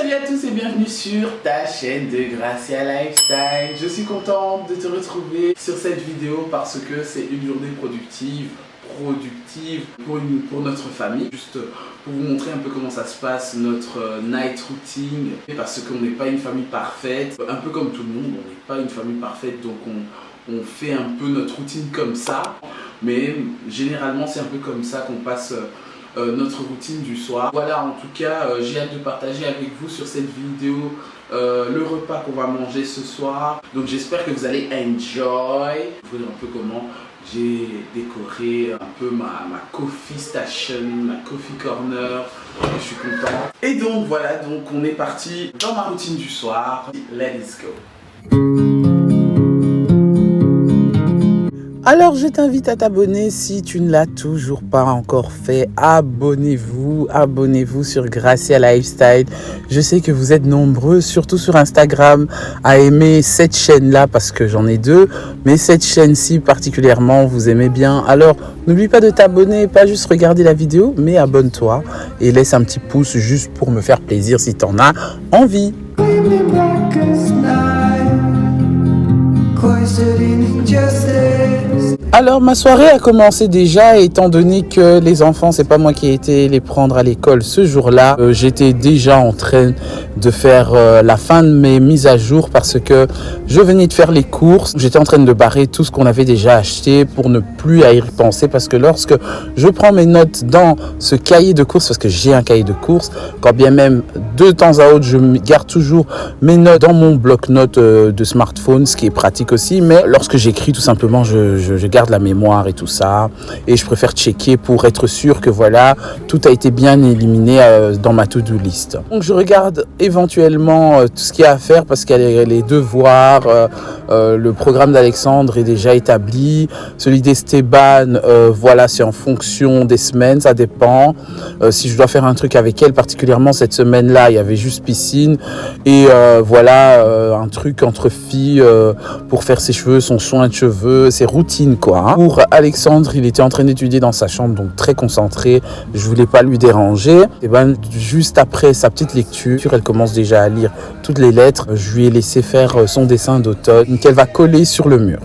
Salut à tous et bienvenue sur ta chaîne de Gracia Lifestyle. Je suis contente de te retrouver sur cette vidéo parce que c'est une journée productive pour notre famille. Juste pour vous montrer un peu comment ça se passe, notre night routine. Parce qu'on n'est pas une famille parfaite, un peu comme tout le monde, on n'est pas une famille parfaite, donc on fait un peu notre routine comme ça. Mais généralement c'est un peu comme ça qu'on passe notre routine du soir. Voilà, en tout cas, j'ai hâte de partager avec vous sur cette vidéo le repas qu'on va manger ce soir. Donc j'espère que vous allez enjoy. Vous voyez un peu comment j'ai décoré un peu ma coffee station, ma coffee corner. Je suis content. Et donc voilà, donc on est parti dans ma routine du soir. Let's go. Alors je t'invite à t'abonner si tu ne l'as toujours pas encore fait. Abonnez-vous sur Gracia Lifestyle. Je sais que vous êtes nombreux, surtout sur Instagram, à aimer cette chaîne-là parce que j'en ai deux. Mais cette chaîne-ci particulièrement, vous aimez bien. Alors n'oublie pas de t'abonner, pas juste regarder la vidéo, mais abonne-toi et laisse un petit pouce juste pour me faire plaisir si tu en as envie. Alors ma soirée a commencé déjà, étant donné que les enfants, c'est pas moi qui ai été les prendre à l'école ce jour-là. J'étais déjà en train de faire la fin de mes mises à jour parce que je venais de faire les courses. J'étais en train de barrer tout ce qu'on avait déjà acheté pour ne plus à y repenser, parce que lorsque je prends mes notes dans ce cahier de courses, parce que j'ai un cahier de courses, quand bien même de temps à autre je garde toujours mes notes dans mon bloc-notes de smartphone, ce qui est pratique aussi, mais lorsque j'écris tout simplement je garde la mémoire et tout ça, et je préfère checker pour être sûr que voilà, tout a été bien éliminé dans ma to-do list. Donc je regarde éventuellement tout ce qu'il y a à faire parce qu'il y a les devoirs, le programme d'Alexandre est déjà établi, celui d'Esteban, voilà, c'est en fonction des semaines, ça dépend. Si je dois faire un truc avec elle, particulièrement cette semaine-là, il y avait juste piscine et voilà, un truc entre filles pour faire ses cheveux, son soin de cheveux, ses routines quoi. Pour Alexandre, il était en train d'étudier dans sa chambre, donc très concentré, je voulais pas lui déranger. Et ben juste après sa petite lecture, elle commence déjà à lire toutes les lettres. Je lui ai laissé faire son dessin d'automne qu'elle va coller sur le mur.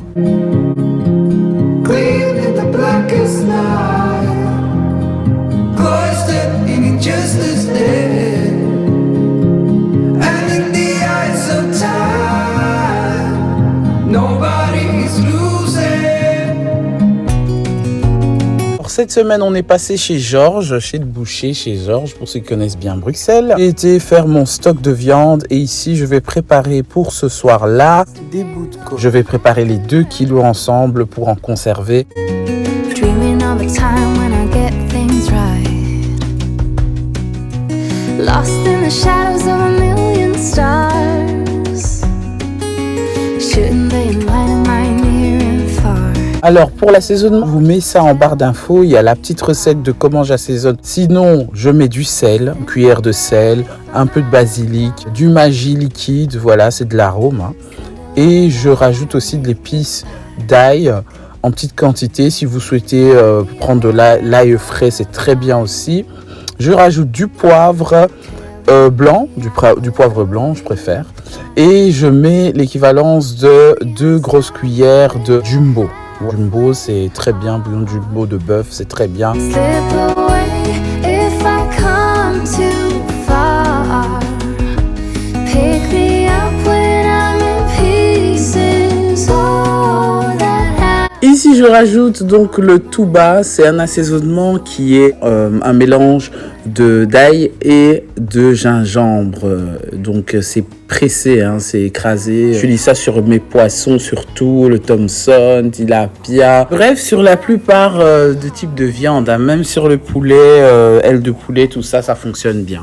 Cette semaine, on est passé chez Georges, chez le boucher, chez Georges, pour ceux qui connaissent bien Bruxelles. J'ai été faire mon stock de viande et ici, je vais préparer pour ce soir-là des bouts de côte. Je vais préparer les 2 kilos ensemble pour en conserver. Dreaming of a time when I get things right. Lost in the shadows of a million stars. Shouldn't they enlighten my near and far? Alors pour l'assaisonnement, je vous mets ça en barre d'infos. Il y a la petite recette de comment j'assaisonne. Sinon, je mets du sel, une cuillère de sel, un peu de basilic, du Maggi liquide. Voilà, c'est de l'arôme. Hein. Et je rajoute aussi de l'épice d'ail en petite quantité. Si vous souhaitez prendre de l'ail frais, c'est très bien aussi. Je rajoute du poivre blanc, du poivre blanc, je préfère. Et je mets l'équivalence de 2 grosses cuillères de jumbo. Jumbo, c'est très bien, bouillon de jumbo de bœuf, c'est très bien. Ici, je rajoute donc le touba. C'est un assaisonnement qui est un mélange d'ail et de gingembre. Donc, c'est pressé, hein, c'est écrasé. Je lis ça sur mes poissons surtout, le Thomson, tilapia. Bref, sur la plupart de types de viande, hein, même sur le poulet, aile de poulet, tout ça, ça fonctionne bien.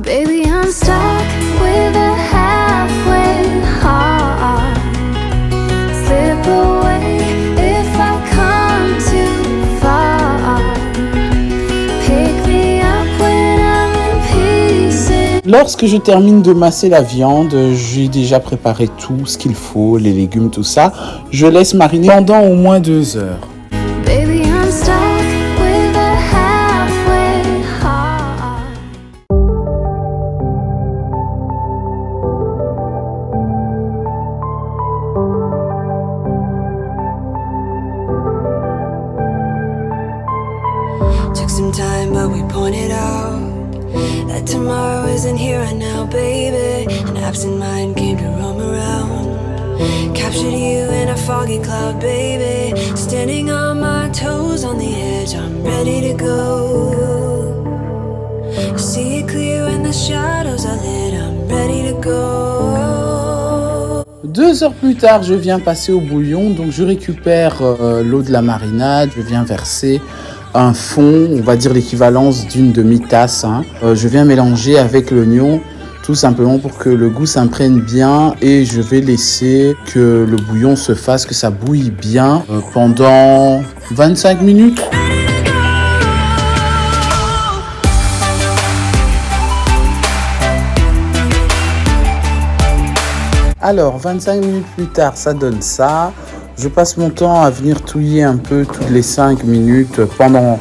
Baby, I'm stuck with a halfway heart. Lorsque je termine de masser la viande, j'ai déjà préparé tout ce qu'il faut, les légumes, tout ça. Je laisse mariner pendant au moins 2 heures. Baby, I'm stuck with a halfway heart. Took some time, but we pointed out that tomorrow isn't here right now, baby. An absent mind came to roam around. Captured you in a foggy cloud, baby. Standing on my toes on the edge, I'm ready to go. See it clear when the shadows are lit, I'm ready to go. 2 heures plus tard, je viens passer au bouillon. Donc je récupère l'eau de la marinade, je viens verser un fond, on va dire l'équivalence d'une demi-tasse. Je viens mélanger avec l'oignon, tout simplement pour que le goût s'imprègne bien, et je vais laisser que le bouillon se fasse, que ça bouille bien pendant 25 minutes. Alors, 25 minutes plus tard, ça donne ça. Je passe mon temps à venir touiller un peu toutes les 5 minutes pendant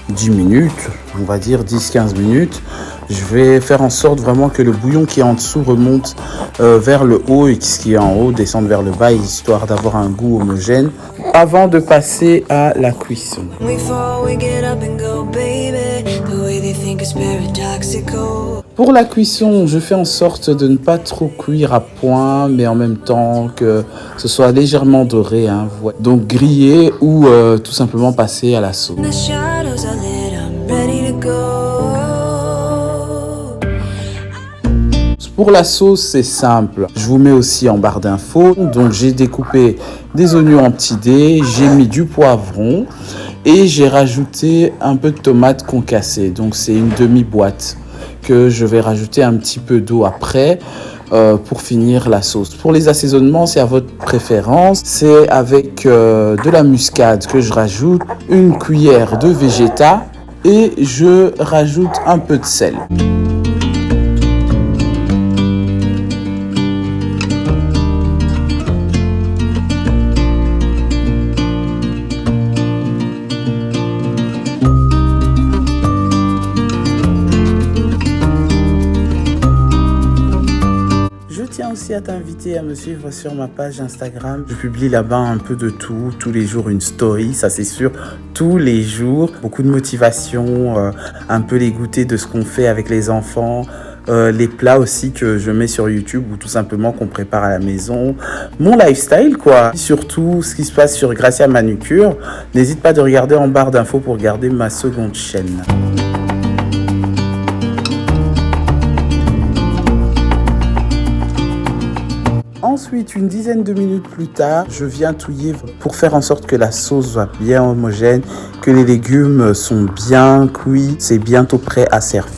10 minutes, on va dire 10-15 minutes. Je vais faire en sorte vraiment que le bouillon qui est en dessous remonte vers le haut et ce qui est en haut descende vers le bas, histoire d'avoir un goût homogène avant de passer à la cuisson. We fall, we get up and go, baby. The way they think is paradoxical. Pour la cuisson, je fais en sorte de ne pas trop cuire à point, mais en même temps que ce soit légèrement doré. Donc griller ou tout simplement passer à la sauce. The shadows are lit, I'm ready to go. Pour la sauce, c'est simple. Je vous mets aussi en barre d'infos. Donc j'ai découpé des oignons en petits dés, j'ai mis du poivron et j'ai rajouté un peu de tomates concassées. Donc c'est une demi-boîte que je vais rajouter un petit peu d'eau après pour finir la sauce. Pour les assaisonnements, c'est à votre préférence. C'est avec de la muscade que je rajoute, une cuillère de végéta et je rajoute un peu de sel. Je tiens aussi à t'inviter à me suivre sur ma page Instagram. Je publie là-bas un peu de tout, tous les jours une story, ça c'est sûr, tous les jours. Beaucoup de motivation, un peu les goûters de ce qu'on fait avec les enfants, les plats aussi que je mets sur YouTube ou tout simplement qu'on prépare à la maison. Mon lifestyle quoi. Surtout ce qui se passe sur Gracia Manucure. N'hésite pas de regarder en barre d'infos pour regarder ma seconde chaîne. Ensuite, une dizaine de minutes plus tard, je viens touiller pour faire en sorte que la sauce soit bien homogène, que les légumes sont bien cuits. C'est bientôt prêt à servir.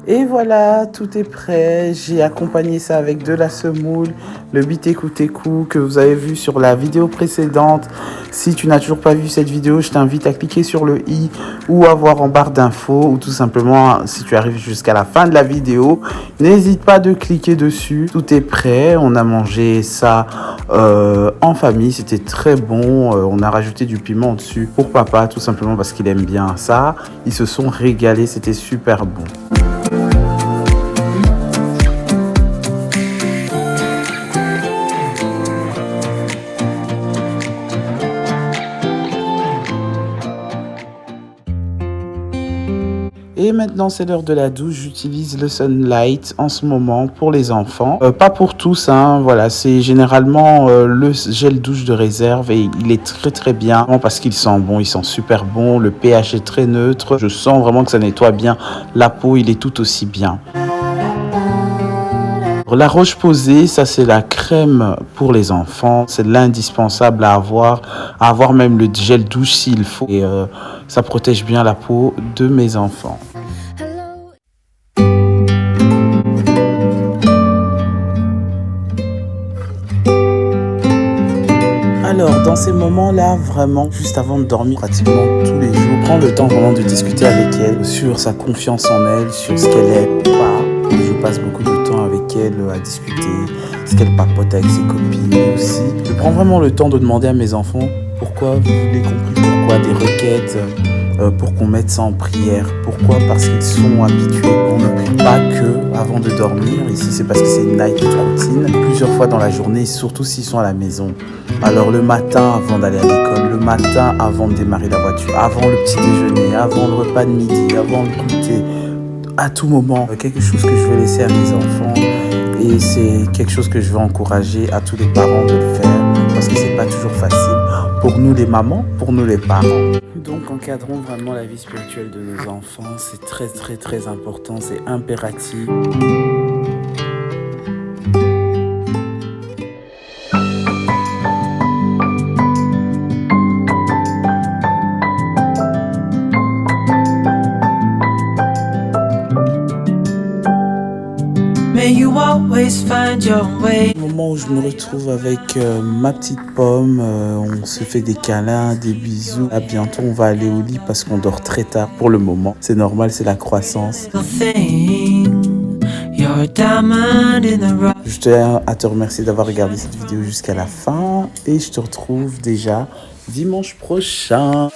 Et voilà, tout est prêt. J'ai accompagné ça avec de la semoule, le biteku-teku que vous avez vu sur la vidéo précédente. Si tu n'as toujours pas vu cette vidéo, je t'invite à cliquer sur le i ou à voir en barre d'infos, ou tout simplement, si tu arrives jusqu'à la fin de la vidéo, n'hésite pas de cliquer dessus. Tout est prêt. On a mangé ça en famille. C'était très bon. On a rajouté du piment dessus pour papa, tout simplement parce qu'il aime bien ça. Ils se sont régalés. C'était super bon. Et maintenant, c'est l'heure de la douche. J'utilise le Sunlight en ce moment pour les enfants. Pas pour tous, voilà. C'est généralement le gel douche de réserve et il est très très bien parce qu'il sent bon, il sent super bon. Le pH est très neutre. Je sens vraiment que ça nettoie bien la peau. Il est tout aussi bien. La Roche-Posay, ça c'est la crème pour les enfants. C'est l'indispensable à avoir même le gel douche s'il faut. Et ça protège bien la peau de mes enfants. Alors, dans ces moments-là, vraiment, juste avant de dormir, pratiquement tous les jours, prends le temps vraiment de discuter avec elle sur sa confiance en elle, sur ce qu'elle est pas. Je passe beaucoup de temps avec elle à discuter, ce qu'elle papote avec ses copines. Et aussi, je prends vraiment le temps de demander à mes enfants pourquoi vous voulez qu'on prie, pourquoi des requêtes, pour qu'on mette ça en prière. Pourquoi? Parce qu'ils sont habitués. On ne prie pas que avant de dormir. Ici, c'est parce que c'est une night routine. Plusieurs fois dans la journée, surtout s'ils sont à la maison. Alors le matin avant d'aller à l'école, le matin avant de démarrer la voiture, avant le petit déjeuner, avant le repas de midi, avant le goûter, à tout moment. Quelque chose que je veux laisser à mes enfants. Et c'est quelque chose que je veux encourager à tous les parents de le faire. Parce que c'est pas toujours facile. Pour nous les mamans, pour nous les parents. Donc encadrons vraiment la vie spirituelle de nos enfants, c'est très très très important, c'est impératif. May you always find your way. Au moment où je me retrouve avec ma petite pomme, on se fait des câlins, des bisous. À bientôt, on va aller au lit parce qu'on dort très tard pour le moment. C'est normal, c'est la croissance. Je tiens à te remercier d'avoir regardé cette vidéo jusqu'à la fin et je te retrouve déjà dimanche prochain.